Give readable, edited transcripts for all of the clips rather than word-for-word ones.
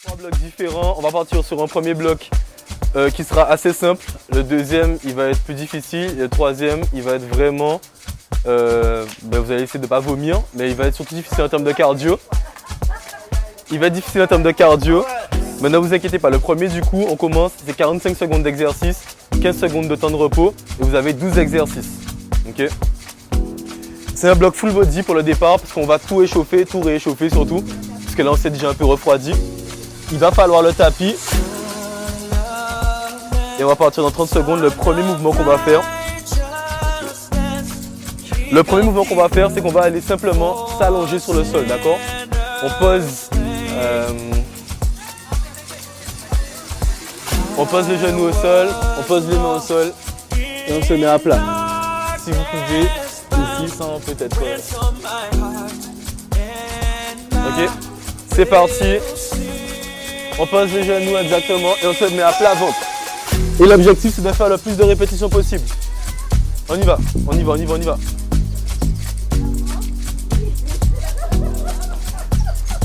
Trois blocs différents. On va partir sur un premier bloc qui sera assez simple. Le deuxième, il va être plus difficile. Et le troisième, il va être vraiment... vous allez essayer de ne pas vomir, mais il va être surtout difficile en termes de cardio. Maintenant, vous inquiétez pas. Le premier, du coup, on commence. C'est 45 secondes d'exercice, 15 secondes de temps de repos. Et vous avez 12 exercices. Ok. C'est un bloc full body pour le départ parce qu'on va tout échauffer, tout rééchauffer surtout. Parce que là, on s'est déjà un peu refroidi. Il va falloir le tapis. Et on va partir dans 30 secondes. Le premier mouvement qu'on va faire, c'est qu'on va aller simplement s'allonger sur le sol, d'accord? On pose les genoux au sol, on pose les mains au sol et on se met à plat. Si vous pouvez, ici sans peut-être. Ok, c'est parti. On pose les genoux exactement et on se met à plat ventre. Et l'objectif, c'est de faire le plus de répétitions possible. On y va.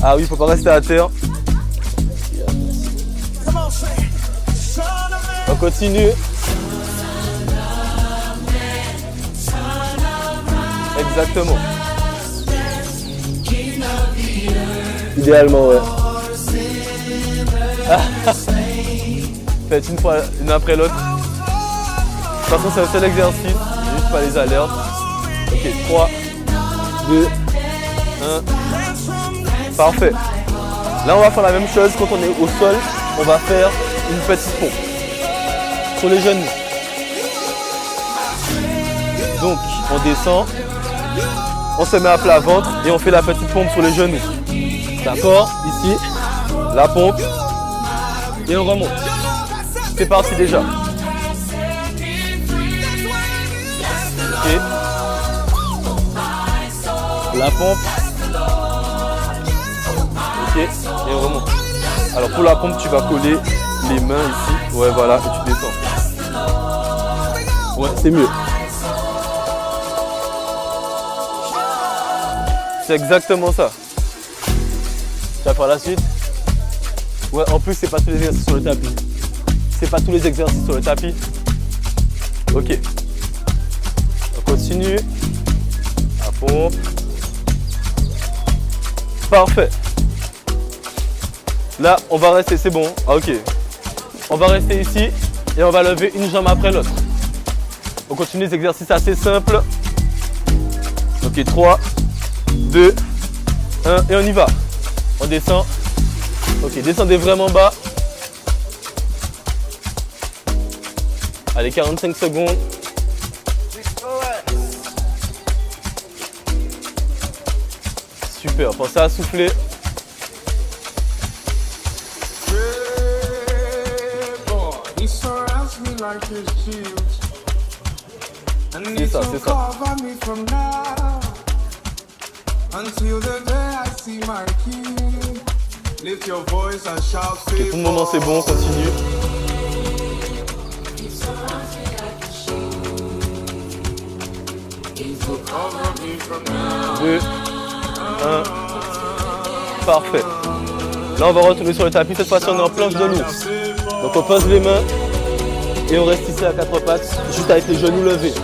Ah oui, il ne faut pas rester à terre. On continue. Exactement. Idéalement, ouais. Faites une après l'autre. De toute façon, c'est un seul exercice. Juste pas les alertes. Ok, 3, 2, 1. Parfait. Là, on va faire la même chose. Quand on est au sol, on va faire une petite pompe sur les genoux. Donc, on descend, on se met à plat ventre et on fait la petite pompe sur les genoux. D'accord? Ici, la pompe et on remonte. C'est parti déjà. Ok. La pompe. Ok. Et on remonte. Alors pour la pompe, tu vas coller les mains ici. Ouais, voilà. Et tu descends. Ouais, c'est mieux. C'est exactement ça. Tu vas faire la suite. Ouais, en plus, c'est pas tous les exercices sur le tapis. Ok. On continue. La pompe. Parfait. Là, on va rester, c'est bon. Ah, ok. On va rester ici et on va lever une jambe après l'autre. On continue les exercices assez simples. Ok, 3, 2, 1 et on y va. On descend. Ok, descendez vraiment bas. Allez, 45 secondes. Super, pensez à souffler. C'est ça, c'est ça. Ok, pour le moment c'est bon, on continue. Deux, 1. Parfait. Là on va retourner sur le tapis, cette fois-ci on est en planche de l'ours. Donc on pose les mains et on reste ici à 4 pattes, juste avec les genoux levés.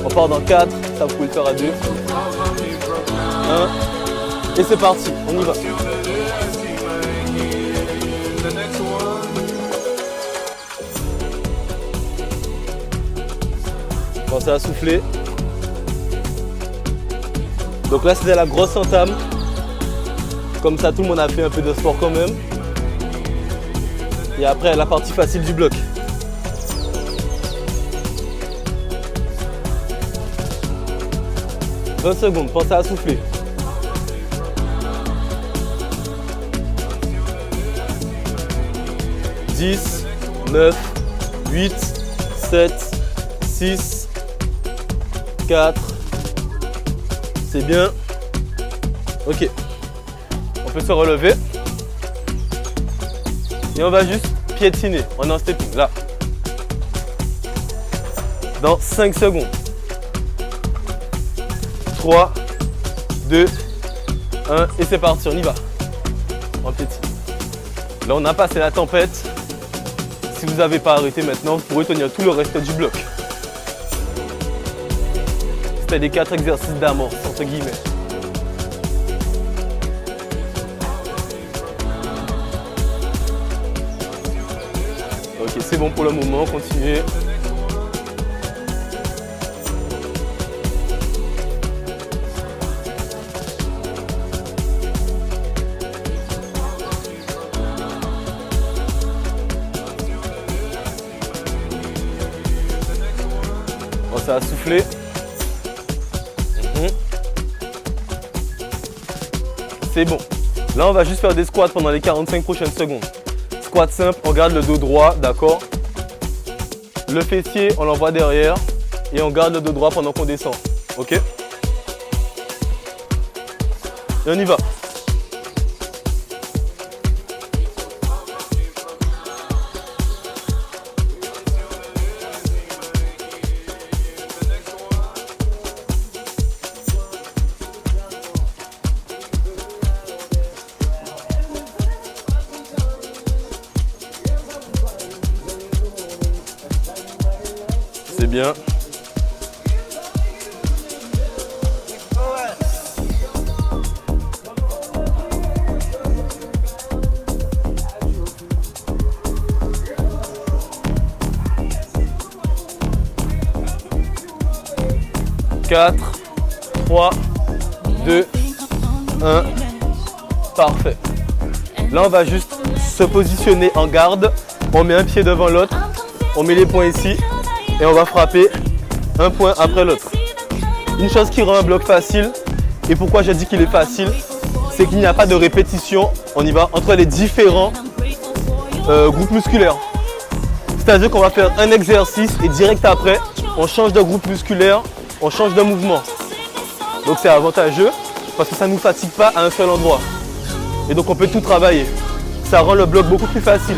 On part dans 4, ça vous pouvez le faire à 2. 1. Et c'est parti, on y va. Pensez à souffler. Donc là c'était la grosse entame. Comme ça tout le monde a fait un peu de sport quand même. Et après la partie facile du bloc. « 20 secondes, pensez à souffler. « 10, 9, 8, 7, 6, 4. C'est bien. Ok. On peut se relever. Et on va juste piétiner. On est en stepping, là. Dans 5 secondes. 3, 2, 1 et c'est parti, on y va. On piétine. Là, on a passé la tempête. Si vous n'avez pas arrêté maintenant, vous pourrez tenir tout le reste du bloc. C'était les 4 exercices d'amorce, entre guillemets. Ok, c'est bon pour le moment, continuez. Bon, ça a soufflé. C'est bon. Là, on va juste faire des squats pendant les 45 prochaines secondes. Squat simple, on garde le dos droit, d'accord? Le fessier, on l'envoie derrière et on garde le dos droit pendant qu'on descend. Ok? Et on y va. C'est bien. Quatre, 3, 2, 1. Parfait. Là, on va juste se positionner en garde. On met un pied devant l'autre. On met les poings ici. Et on va frapper un point après l'autre. Une chose qui rend un bloc facile, et pourquoi j'ai dit qu'il est facile, c'est qu'il n'y a pas de répétition. On y va entre les différents groupes musculaires. C'est-à-dire qu'on va faire un exercice et direct après, on change de groupe musculaire, on change de mouvement. Donc c'est avantageux parce que ça ne nous fatigue pas à un seul endroit. Et donc on peut tout travailler. Ça rend le bloc beaucoup plus facile.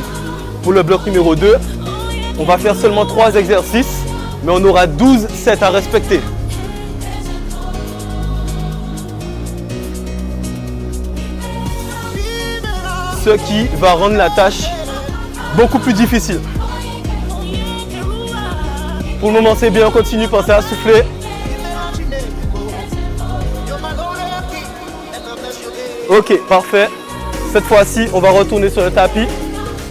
Pour le bloc numéro 2, on va faire seulement 3 exercices, mais on aura 12 sets à respecter. Ce qui va rendre la tâche beaucoup plus difficile. Pour le moment, c'est bien, on continue, pensez à souffler. Ok, parfait. Cette fois-ci, on va retourner sur le tapis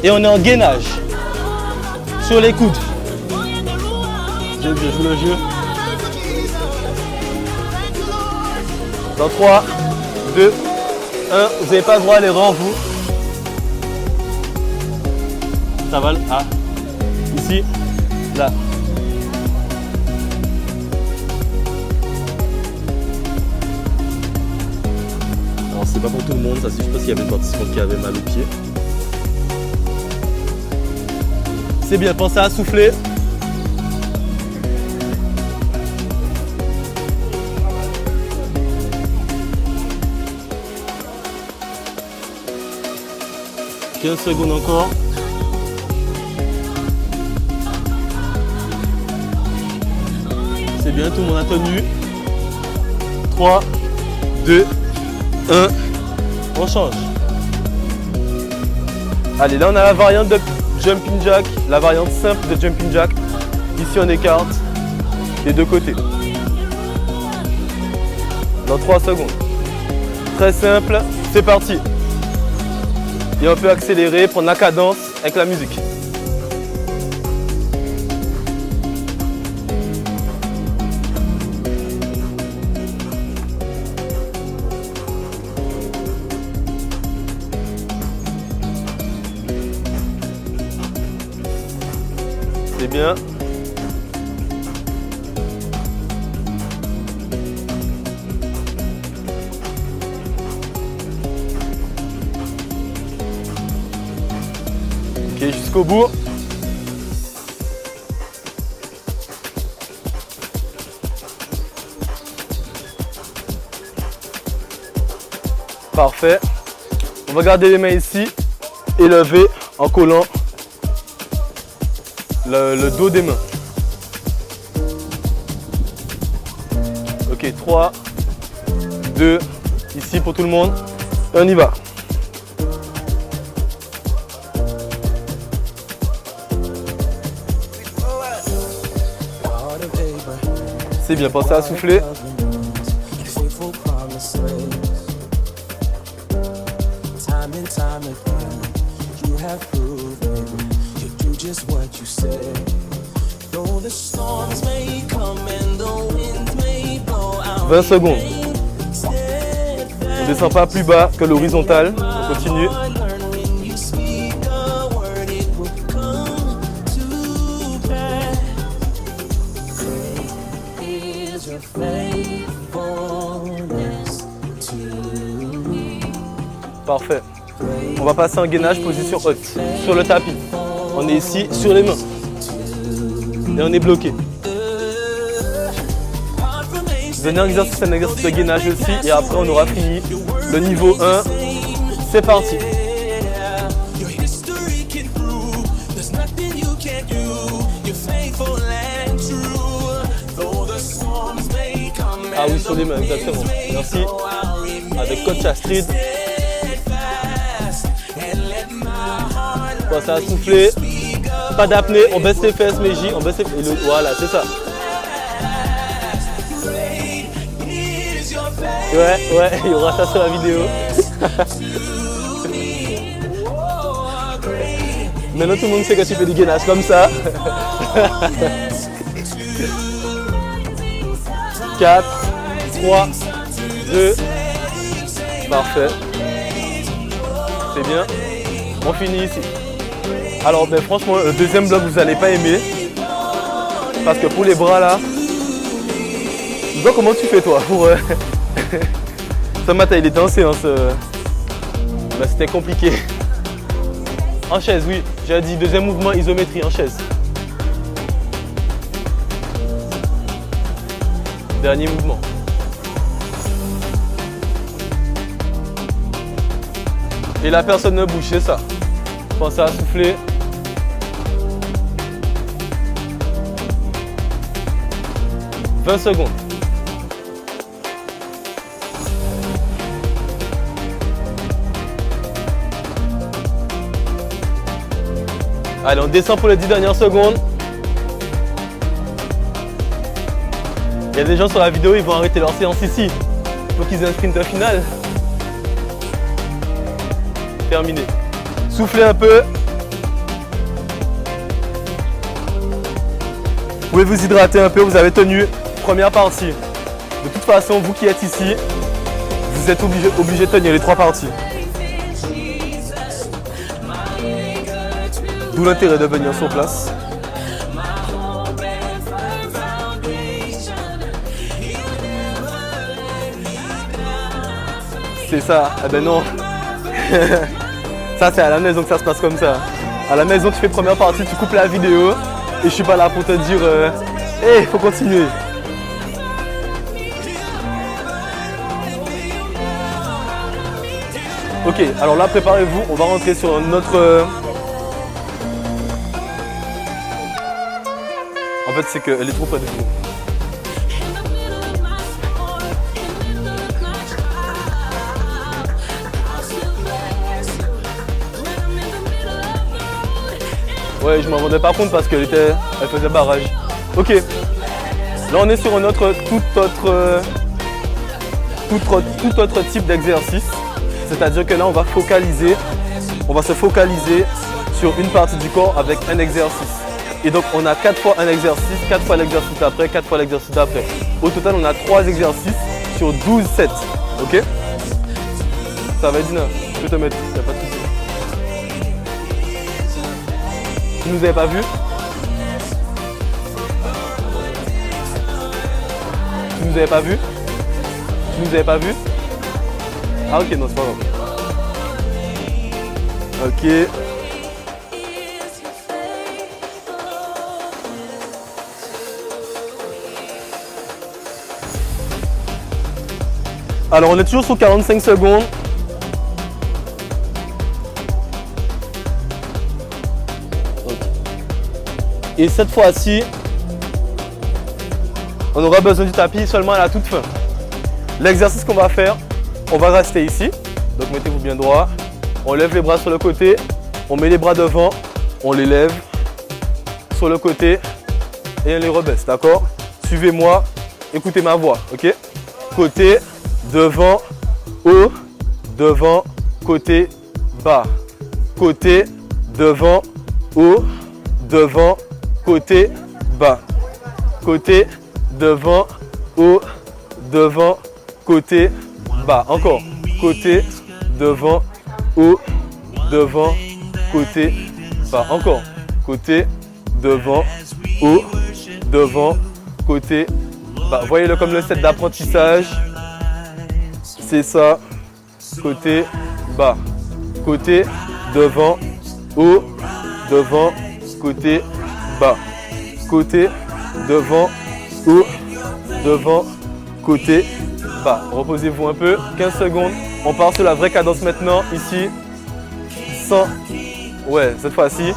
et on est en gainage. Sur les coudes. Je joue le jeu. Dans 3, 2, 1. Vous n'avez pas le droit à l'erreur, vous. Ça va. Ah. Ici. Là. Alors, c'est pas pour tout le monde. Ça, c'est juste parce qu'il y avait une participante qui avait mal au pied. C'est bien, pensez à souffler. « 15 secondes encore. C'est bien, tout le monde a tenu. 3, 2, 1. On change. Allez, là on a la variante de jumping jack, la variante simple de jumping jack. Ici on écarte des deux côtés. Dans 3 secondes. Très simple, c'est parti. Et on peut accélérer, prendre la cadence avec la musique. C'est bien. Ok, jusqu'au bout. Parfait. On va garder les mains ici et lever en collant le dos des mains. Ok, 3, 2, ici pour tout le monde. Et on y va. C'est bien, pensez à souffler. « 20 secondes. On ne descend pas plus bas que l'horizontale. On continue. Parfait. On va passer en gainage, position haute, sur le tapis. On est ici, sur les mains. Et on est bloqué. Dernier exercice, c'est un exercice de gainage aussi. Et après, on aura fini le niveau 1. C'est parti. Ah oui, sur les mains, exactement. Merci. Avec coach Astrid. Pensez à souffler. Pas d'apnée, on baisse les fesses, Meiji. On baisse les fesses. Voilà, c'est ça. Ouais, il y aura ça sur la vidéo. Maintenant, tout le monde sait que tu fais du gainage comme ça. 4, 3, 2. Parfait. C'est bien. On finit ici. Alors, ben, franchement, le deuxième bloc, vous n'allez pas aimer. Parce que pour les bras là, comment tu fais toi pour ce matin, il était en séance. Ben, c'était compliqué. En chaise, oui. J'ai dit deuxième mouvement, isométrie en chaise. Dernier mouvement. Et la personne ne bouge, c'est ça. Pensez à souffler. « 20 secondes. Allez, on descend pour les 10 dernières secondes. Il y a des gens sur la vidéo, ils vont arrêter leur séance ici. Il faut qu'ils aient un sprint final. Terminé. Soufflez un peu. Vous pouvez vous hydrater un peu, vous avez tenu première partie. De toute façon, vous qui êtes ici, vous êtes obligé de tenir les 3 parties. D'où l'intérêt de venir sur place. C'est ça. Eh ben non. Ça, c'est à la maison que ça se passe comme ça. À la maison, tu fais première partie, tu coupes la vidéo. Et je suis pas là pour te dire hey, faut continuer. Ok, alors là, préparez-vous. On va rentrer sur notre... En fait, c'est qu'elle est trop près de vous. Ouais, je m'en rendais pas compte parce qu'elle faisait barrage. Ok. Là, on est sur un autre, tout autre type d'exercice. C'est-à-dire que là, on va se focaliser sur une partie du corps avec un exercice. Et donc, on a 4 fois un exercice, 4 fois l'exercice d'après, 4 fois l'exercice d'après. Au total, on a 3 exercices sur 12 sets. Ok? Ça va, Dina? Je peux te mettre, il n'y a pas de souci. Vous nous avez pas vu? Vous nous avez pas vu? Vous nous avez pas vu? Ah ok, non, c'est pas grave. Ok. Alors on est toujours sur 45 secondes. Et cette fois-ci, on aura besoin du tapis seulement à la toute fin. L'exercice qu'on va faire, on va rester ici. Donc mettez-vous bien droit. On lève les bras sur le côté. On met les bras devant. On les lève sur le côté. Et on les rebaisse, d'accord? Suivez-moi. écoutez ma voix, ok? Côté, devant, haut, devant, côté, bas. Côté, devant, haut, devant, côté, bas. Côté, devant, haut, devant, côté, bas. Encore. Côté, devant, haut, devant, côté, bas. Encore. Côté, devant, haut, devant, côté, bas. Voyez-le comme le set d'apprentissage. C'est ça. Côté, bas. Côté, devant, haut, devant, côté, bas. Côté, devant, haut, devant, côté, bas. Reposez-vous un peu. 15 secondes. On part sur la vraie cadence maintenant. Ici, 100. Ouais, cette fois-ci.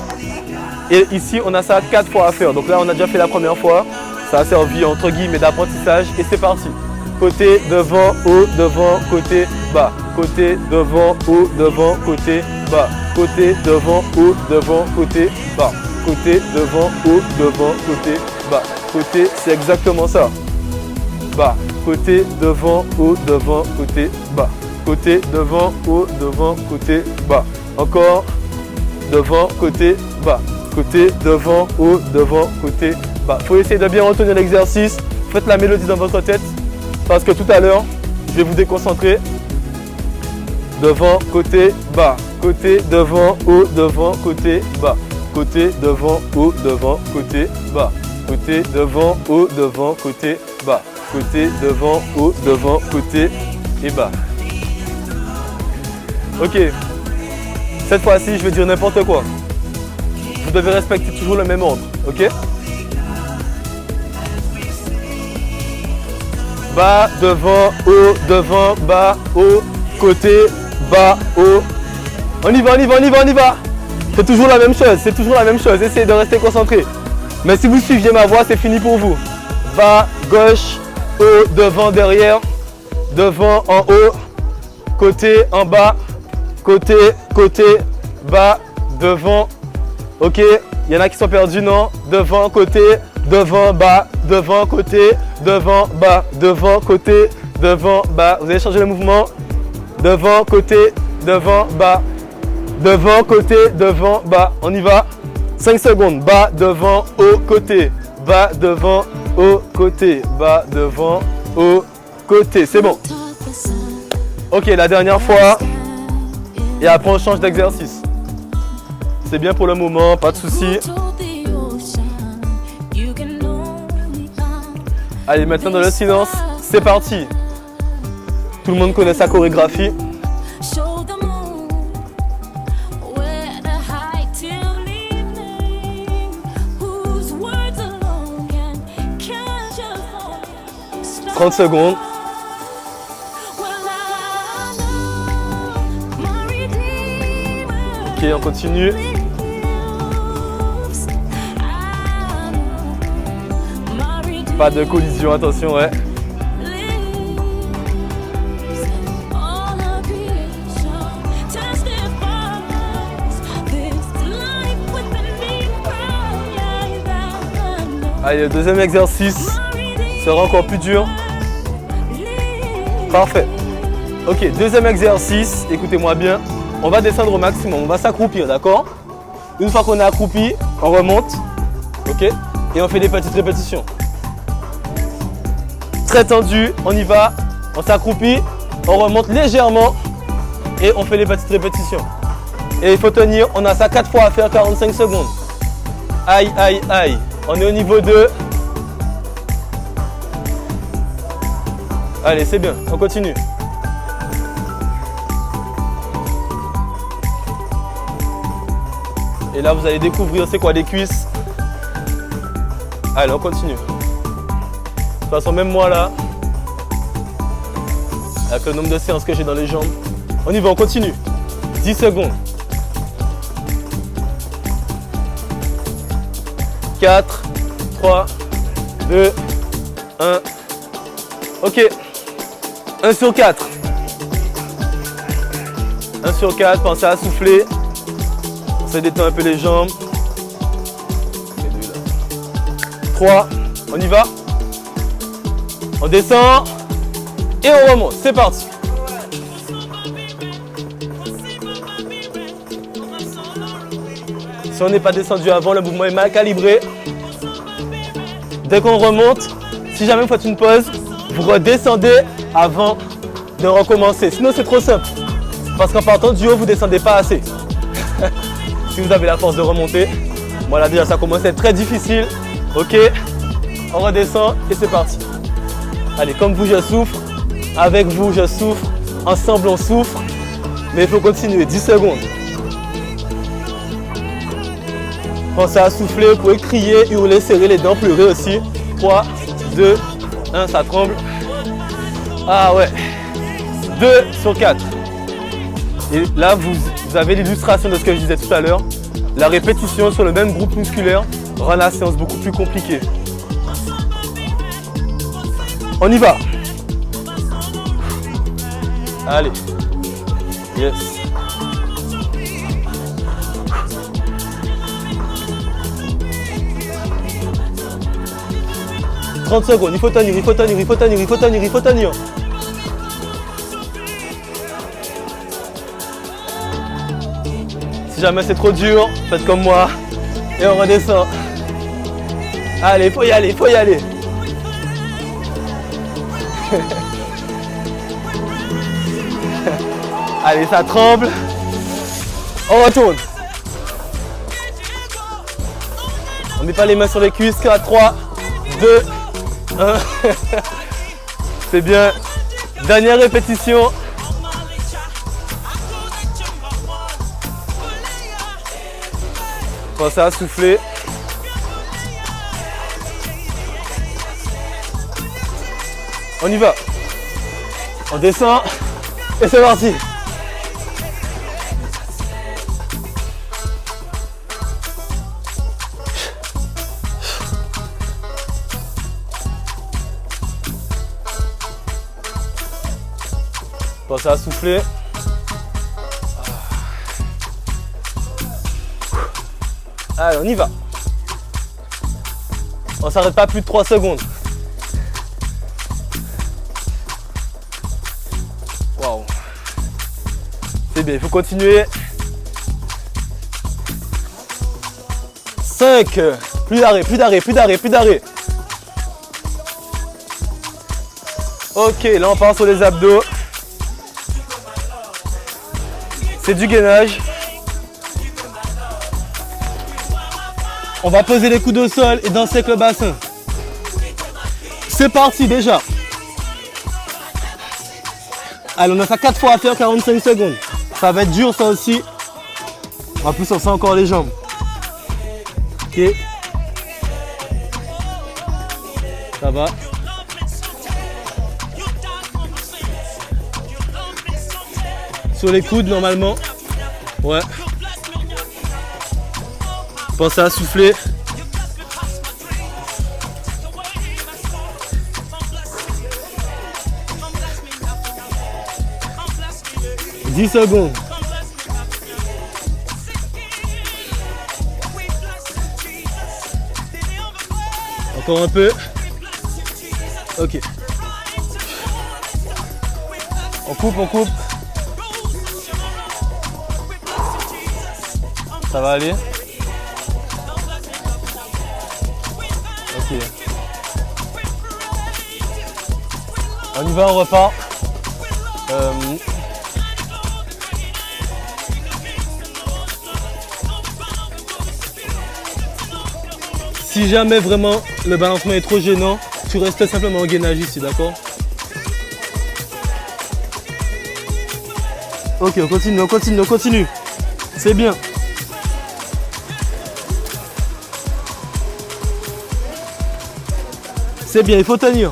Et ici, on a ça 4 fois à faire. Donc là, on a déjà fait la première fois. Ça a servi entre guillemets d'apprentissage. Et c'est parti. Côté, devant, haut, devant, côté, bas. Côté, devant, haut, devant, côté, bas. Côté, devant, haut, devant, côté, bas. Côté, devant, haut, devant, côté, bas. Côté, c'est exactement ça. Bas. Côté, devant, haut, devant, côté, bas. Côté, devant, haut, devant, côté, bas. Encore. Devant, côté, bas. Côté, devant, haut, devant, côté, bas. Il faut essayer de bien retenir l'exercice. Faites la mélodie dans votre tête. Parce que tout à l'heure, je vais vous déconcentrer. Devant, côté, bas. Côté, devant, haut, devant, côté, bas. Côté, devant, haut, devant, côté, bas. Côté, devant, haut, devant, côté, bas. Côté, devant, haut, devant, côté et bas. Ok. Cette fois-ci, je vais dire n'importe quoi. Vous devez respecter toujours le même ordre. Ok? Bas, devant, haut, devant, bas, haut, côté, bas, haut. On y va, on y va, on y va, on y va. C'est toujours la même chose, c'est toujours la même chose. Essayez de rester concentré. Mais si vous suiviez ma voix, c'est fini pour vous. Bas, gauche, haut, devant, derrière. Devant, en haut. Côté, en bas. Côté, côté, bas, devant. Ok, il y en a qui sont perdus, non? Devant, côté, devant, bas, devant, côté, devant, bas, devant, côté, devant, bas. Vous allez changer le mouvement. Devant, côté, devant, bas. Devant, côté, devant, bas. On y va. 5 secondes. Bas, devant, haut, côté. Bas, devant, haut, côté. Bas, devant, haut, côté. C'est bon. Ok, la dernière fois. Et après, on change d'exercice. C'est bien pour le moment, pas de souci. Allez, maintenant dans le silence, c'est parti. Tout le monde connaît sa chorégraphie. « 30 secondes. Ok, on continue. Pas de collision, attention, ouais. Allez, le deuxième exercice sera encore plus dur. Parfait. Ok, deuxième exercice, écoutez-moi bien. On va descendre au maximum, on va s'accroupir, d'accord? Une fois qu'on est accroupi, on remonte, ok? Et on fait des petites répétitions. Très tendu, on y va, on s'accroupit, on remonte légèrement et on fait les petites répétitions. Et il faut tenir, on a ça 4 fois à faire, 45 secondes. Aïe, aïe, aïe. On est au niveau 2. Allez, c'est bien, on continue. Et là, vous allez découvrir c'est quoi les cuisses. Allez, on continue. De toute façon, même moi là, avec le nombre de séances que j'ai dans les jambes, on y va, on continue. 10 secondes. 4, 3, 2, 1. Ok. 1 sur 4. 1 sur 4, pensez à souffler. On détend un peu les jambes. 3, on y va. On descend et on remonte. C'est parti. Si on n'est pas descendu avant, le mouvement est mal calibré. Dès qu'on remonte, si jamais vous faites une pause, vous redescendez avant de recommencer. Sinon, c'est trop simple. Parce qu'en partant du haut, vous ne descendez pas assez. Si vous avez la force de remonter, moi là déjà ça commence à être très difficile. Ok, on redescend et c'est parti. Allez, comme vous, je souffre. Avec vous, je souffre. Ensemble, on souffre. Mais il faut continuer. 10 secondes. Pensez à souffler, vous pouvez crier, hurler, serrer les dents, pleurer aussi. 3, 2, 1, ça tremble. Ah ouais. 2 sur 4. Et là, vous avez l'illustration de ce que je disais tout à l'heure. La répétition sur le même groupe musculaire rend la séance beaucoup plus compliquée. On y va. Allez. Yes. 30 secondes, il faut tenir, il faut tenir, il faut tenir, il faut tenir, il faut tenir. Si jamais c'est trop dur, faites comme moi et on redescend. Allez, il faut y aller, il faut y aller. Allez, ça tremble. On retourne. On met pas les mains sur les cuisses. 4, 3, 2, 1. C'est bien. Dernière répétition. Pensez à souffler. On y va. On descend. Et c'est parti. Pensez à souffler. Allez, on y va. On s'arrête pas plus de 3 secondes. Waouh. C'est bien, il faut continuer. 5. Plus d'arrêt, plus d'arrêt, plus d'arrêt, plus d'arrêt. Ok, là on part sur les abdos. C'est du gainage. On va poser les coudes au sol et danser avec le bassin. C'est parti déjà. Allez, on a ça 4 fois à faire, 45 secondes. Ça va être dur ça aussi. En plus, on sent encore les jambes. Ok. Ça va. Sur les coudes normalement. Ouais. Pensez à souffler. « 10 secondes. Encore un peu. Ok. On coupe, on coupe. Ça va aller? Ok. On y va, on repart. Si jamais vraiment le balancement est trop gênant, tu restes simplement en gainage ici, d'accord? Ok, on continue, on continue, on continue. C'est bien. C'est bien, il faut tenir.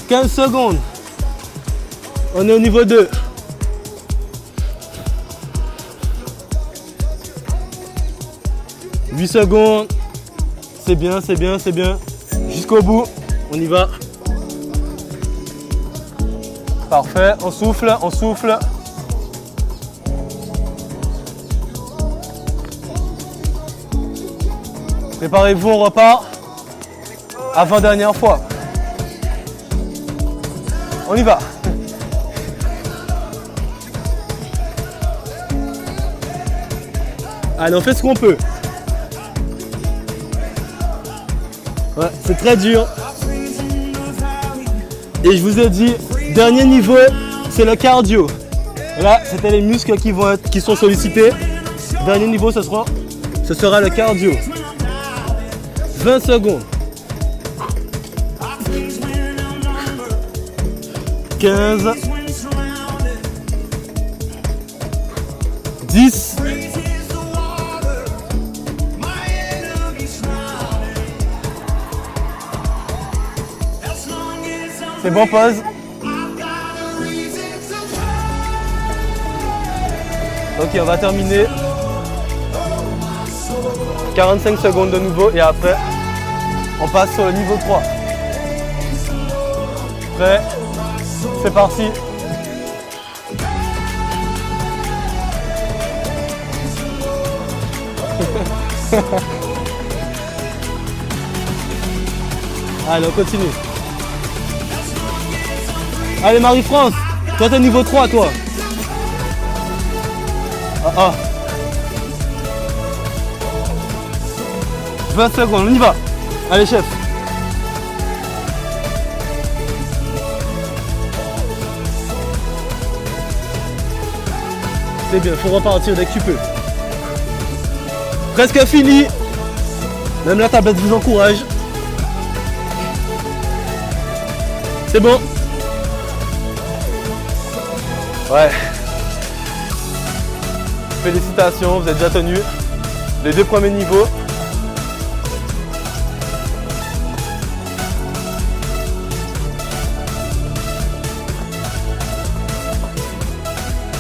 15 secondes. On est au niveau 2. « 8 secondes. C'est bien, c'est bien, c'est bien. Jusqu'au bout. On y va. Parfait. On souffle, on souffle. Préparez-vous, on repart. Avant-dernière fois. On y va. Allez, on fait ce qu'on peut. Ouais, c'est très dur. Et je vous ai dit, dernier niveau, c'est le cardio. Là, c'était les muscles qui sont sollicités. Dernier niveau, ce sera le cardio. 20 secondes. 15. 10. C'est bon, pause. Ok, on va terminer. 45 secondes de nouveau et après, on passe sur le niveau 3. Prêt? C'est parti. Allez, on continue. Allez, Marie-France, toi t'es niveau 3, toi. Ah. 20 secondes, on y va. Allez, chef. C'est bien, faut repartir dès que tu peux. Presque fini. Même la tablette vous encourage. C'est bon. Ouais. Félicitations, vous êtes déjà tenu les 2 premiers niveaux.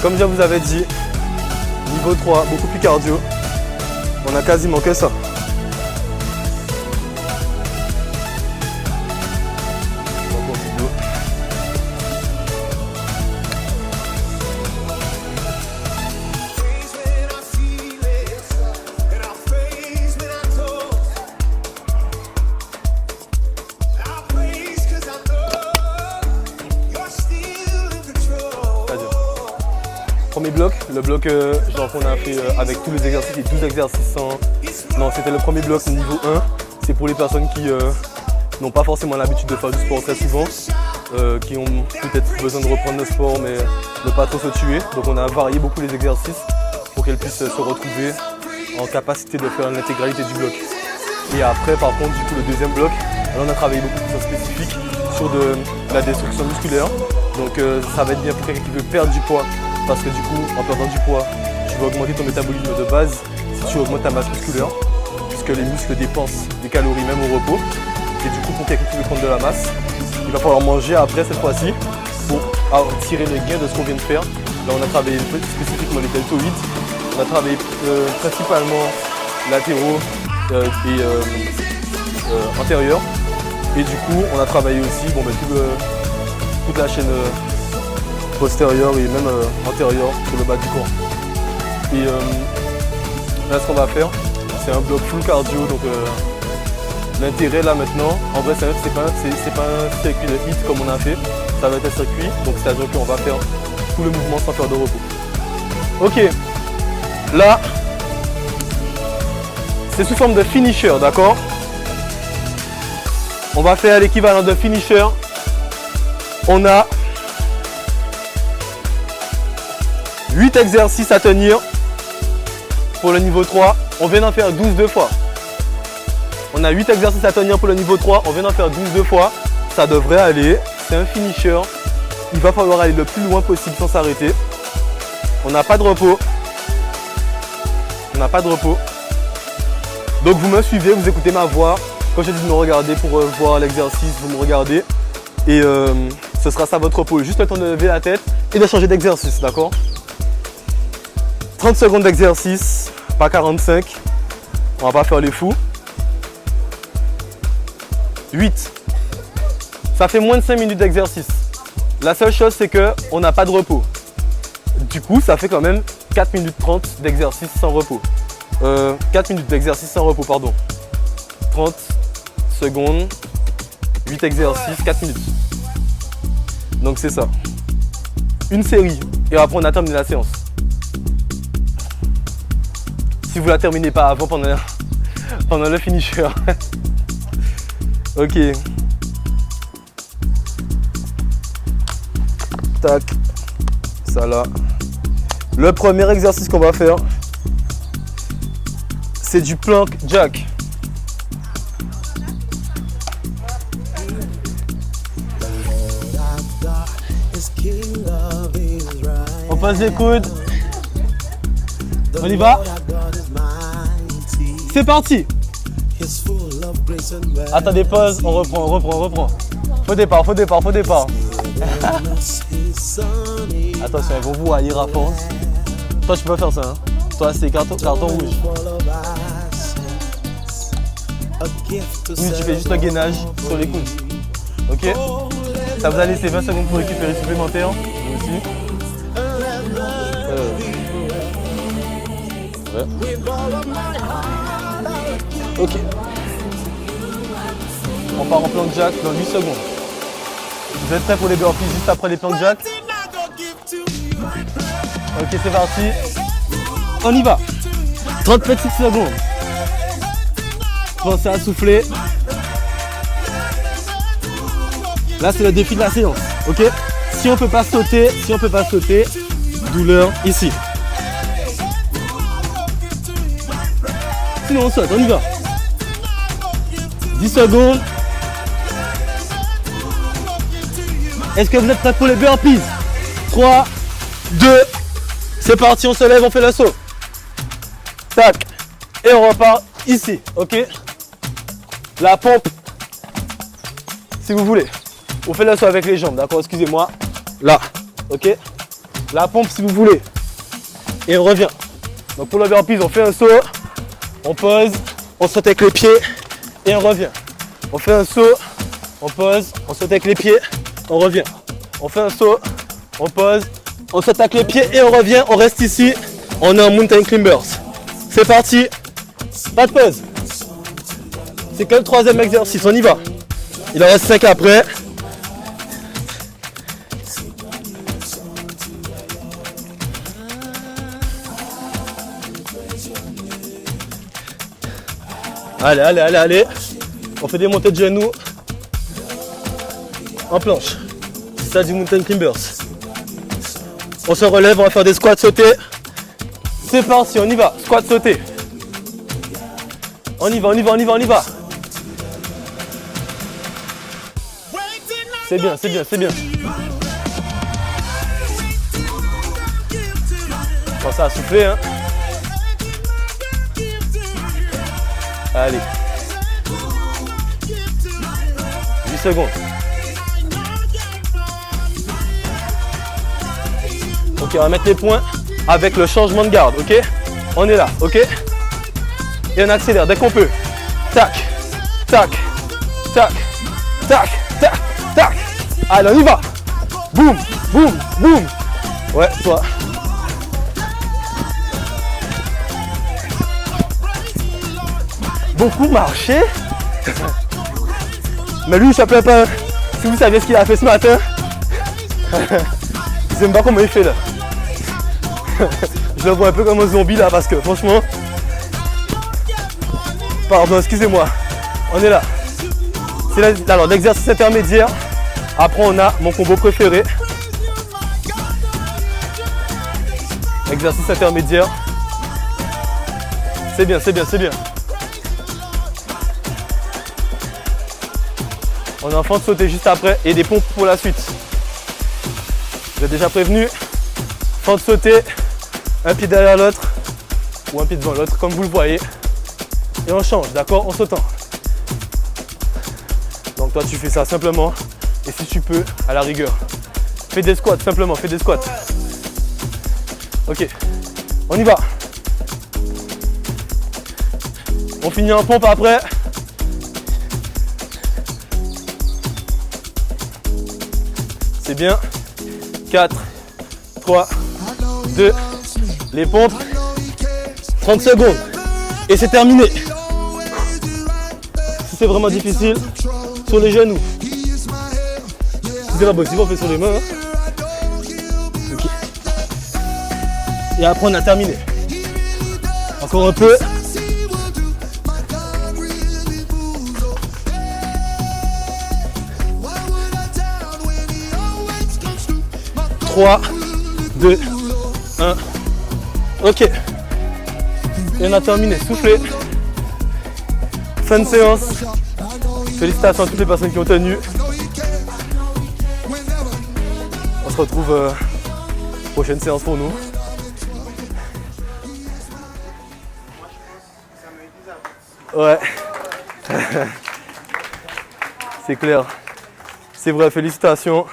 Comme je vous avais dit, niveau 3, beaucoup plus cardio. On a quasiment que ça. Premier bloc, le bloc genre qu'on a fait avec tous les exercices, les 12 exercices sans... Non, c'était le premier bloc niveau 1. C'est pour les personnes qui n'ont pas forcément l'habitude de faire du sport très souvent, qui ont peut-être besoin de reprendre le sport mais ne pas trop se tuer. Donc on a varié beaucoup les exercices pour qu'elles puissent se retrouver en capacité de faire l'intégralité du bloc. Et après par contre du coup le deuxième bloc, là, on a travaillé beaucoup plus spécifique sur de la destruction musculaire. Donc ça va être bien pour quelqu'un qui veut perdre du poids. Parce que du coup, en perdant du poids, tu vas augmenter ton métabolisme de base si tu augmentes ta masse musculaire, puisque les muscles dépensent des calories même au repos. Et du coup, pour quelqu'un qui veut prendre de la masse, il va falloir manger après cette fois-ci pour tirer le gain de ce qu'on vient de faire. Là, on a travaillé spécifiquement les deltoïdes, on a travaillé principalement latéraux et antérieurs. Et du coup, on a travaillé aussi toute la chaîne postérieure et même antérieure sur le bas du corps. Et là, ce qu'on va faire, c'est un bloc full cardio. Donc l'intérêt là maintenant, en vrai, c'est pas un circuit de hit comme on a fait. Ça va être un circuit, donc c'est-à-dire qu'on va faire tout le mouvement sans faire de repos. Ok, là, c'est sous forme de finisher, d'accord? On va faire l'équivalent de finisher. On a 8 exercices à tenir pour le niveau 3. On vient d'en faire 12 deux fois. On a 8 exercices à tenir pour le niveau 3. On vient d'en faire 12 deux fois. Ça devrait aller. C'est un finisher. Il va falloir aller le plus loin possible sans s'arrêter. On n'a pas de repos. On n'a pas de repos. Donc vous me suivez, vous écoutez ma voix. Quand je dis de me regarder pour voir l'exercice, vous me regardez. Et ce sera ça votre repos. Juste le temps de lever la tête et de changer d'exercice, d'accord? 30 secondes d'exercice, pas 45. On va pas faire les fous. 8. Ça fait moins de 5 minutes d'exercice. La seule chose, c'est qu'on n'a pas de repos. Du coup, ça fait quand même 4 minutes 30 d'exercice sans repos. 4 minutes d'exercice sans repos, pardon. 30 secondes, 8 exercices, 4 minutes. Donc c'est ça. Une série. Et après on a terminé la séance. Si vous la terminez pas avant pendant le finisher. Ok. Tac. Ça là. Le premier exercice qu'on va faire, c'est du plank jack. On passe les coudes. On y va. C'est parti. Attendez, pause, on reprend. Faux départ. Attention, ils vont vous haïr à force. Toi, tu peux faire ça. Hein. Toi, c'est carton rouge. Oui, tu fais juste le gainage sur les coudes. Ok. Ça vous a laissé 20 secondes pour récupérer supplémentaire. Vous aussi. Ouais. Ok. On part en plank jack dans 8 secondes. Vous êtes prêts pour les burpees juste après les plank jack? Ok, c'est parti. On y va. 30 petites secondes. Pensez à souffler. Là, c'est le défi de la séance. Ok. Si on peut pas sauter, douleur ici. Sinon, on saute. On y va. 10 secondes. Est-ce que vous êtes prêts pour les burpees? 3, 2, c'est parti, on se lève, on fait le saut. Tac. Et on repart ici, ok? La pompe, si vous voulez. On fait le saut avec les jambes, d'accord? Excusez-moi. Là, ok? La pompe si vous voulez. Et on revient. Donc pour le burpees, on fait un saut, on pose, on saute avec les pieds et on revient. On fait un saut, on pose, on saute avec les pieds, on revient. On fait un saut, on pose, on saute avec les pieds et on revient. On reste ici. On est en mountain climbers. C'est parti. Pas de pause. C'est que le troisième exercice. On y va. Il en reste 5 après. Allez. On fait des montées de genoux en planche. C'est ça du mountain climbers. On se relève, on va faire des squats sautés. C'est parti, on y va. Squat sauté. On y va. C'est bien. Pensez à souffler, hein. Allez. 8 secondes. Ok, on va mettre les points avec le changement de garde, ok? On est là, ok? Et on accélère dès qu'on peut. Tac. Allez, on y va. Boum. Ouais, toi. Beaucoup marché. Mais lui, je ne plaît pas. Si vous saviez ce qu'il a fait ce matin. Je sais même pas comment il fait là. Je le vois un peu comme un zombie là parce que franchement. Pardon, excusez-moi. On est là. C'est alors l'exercice intermédiaire. Après on a mon combo préféré. Exercice intermédiaire. C'est bien. On est en train de sauter juste après et des pompes pour la suite. Vous êtes déjà prévenu. Fin de sauter, un pied derrière l'autre ou un pied devant l'autre comme vous le voyez. Et on change, d'accord, en sautant. Donc toi tu fais ça simplement. Et si tu peux, à la rigueur, fais des squats, simplement, fais des squats. Ok, on y va. On finit en pompe après. C'est bien. 4, 3, 2, les pompes. 30 secondes. Et c'est terminé. Si c'est vraiment difficile, sur les genoux. Si c'est pas possible, on fait sur les mains. Hein. Ok. Et après, on a terminé. Encore un peu. Trois, 2, 1. Ok. Et on a terminé. Soufflez. Fin de séance. Félicitations à toutes les personnes qui ont tenu. On se retrouve prochaine séance pour nous. Ouais. C'est clair. C'est vrai, félicitations.